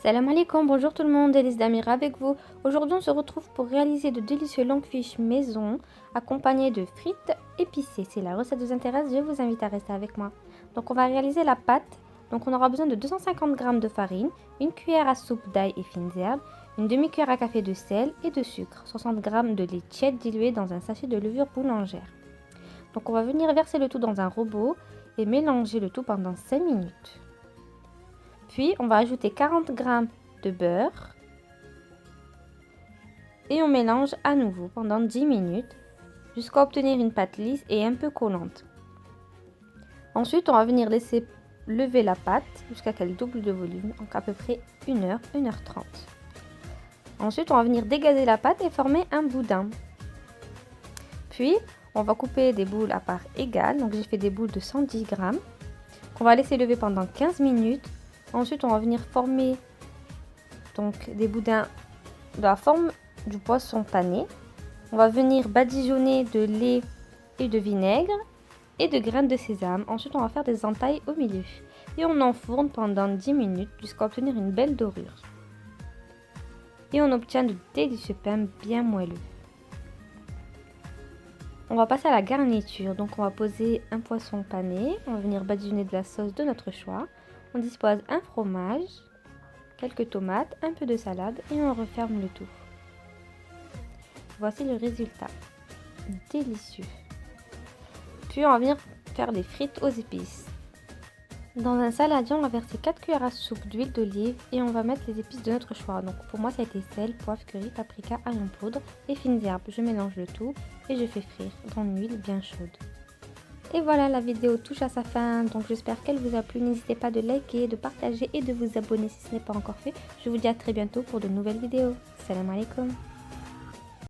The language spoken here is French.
Salam alaikum, bonjour tout le monde, Elise Damira avec vous. Aujourd'hui on se retrouve pour réaliser de délicieux longues-fiches maison accompagnées de frites épicées. Si la recette vous intéresse, je vous invite à rester avec moi. Donc on va réaliser la pâte. Donc on aura besoin de 250 g de farine, une cuillère à soupe d'ail et fines herbes, une demi-cuillère à café de sel et de sucre, 60 g de lait tiède dilué dans un sachet de levure boulangère. Donc on va venir verser le tout dans un robot et mélanger le tout pendant 5 minutes. Puis on va ajouter 40 g de beurre et on mélange à nouveau pendant 10 minutes jusqu'à obtenir une pâte lisse et un peu collante. Ensuite on va venir laisser lever la pâte jusqu'à qu'elle double de volume, donc à peu près 1 heure, 1h30. Ensuite on va venir dégazer la pâte et former un boudin. Puis on va couper des boules à parts égales, donc j'ai fait des boules de 110 g qu'on va laisser lever pendant 15 minutes. Ensuite, on va venir former donc des boudins de la forme du poisson pané. On va venir badigeonner de lait et de vinaigre et de graines de sésame. Ensuite, on va faire des entailles au milieu. Et on enfourne pendant 10 minutes jusqu'à obtenir une belle dorure. Et on obtient de délicieux pains bien moelleux. On va passer à la garniture. Donc, on va poser un poisson pané. On va venir badigeonner de la sauce de notre choix. On dispose un fromage, quelques tomates, un peu de salade et on referme le tout. Voici le résultat. Délicieux. Puis on va venir faire des frites aux épices. Dans un saladier, on va verser 4 cuillères à soupe d'huile d'olive et on va mettre les épices de notre choix. Donc pour moi, ça a été sel, poivre, curry, paprika, ail en poudre et fines herbes. Je mélange le tout et je fais frire dans une huile bien chaude. Et voilà, la vidéo touche à sa fin, donc j'espère qu'elle vous a plu. N'hésitez pas de liker, de partager et de vous abonner si ce n'est pas encore fait. Je vous dis à très bientôt pour de nouvelles vidéos. Salam alaikum.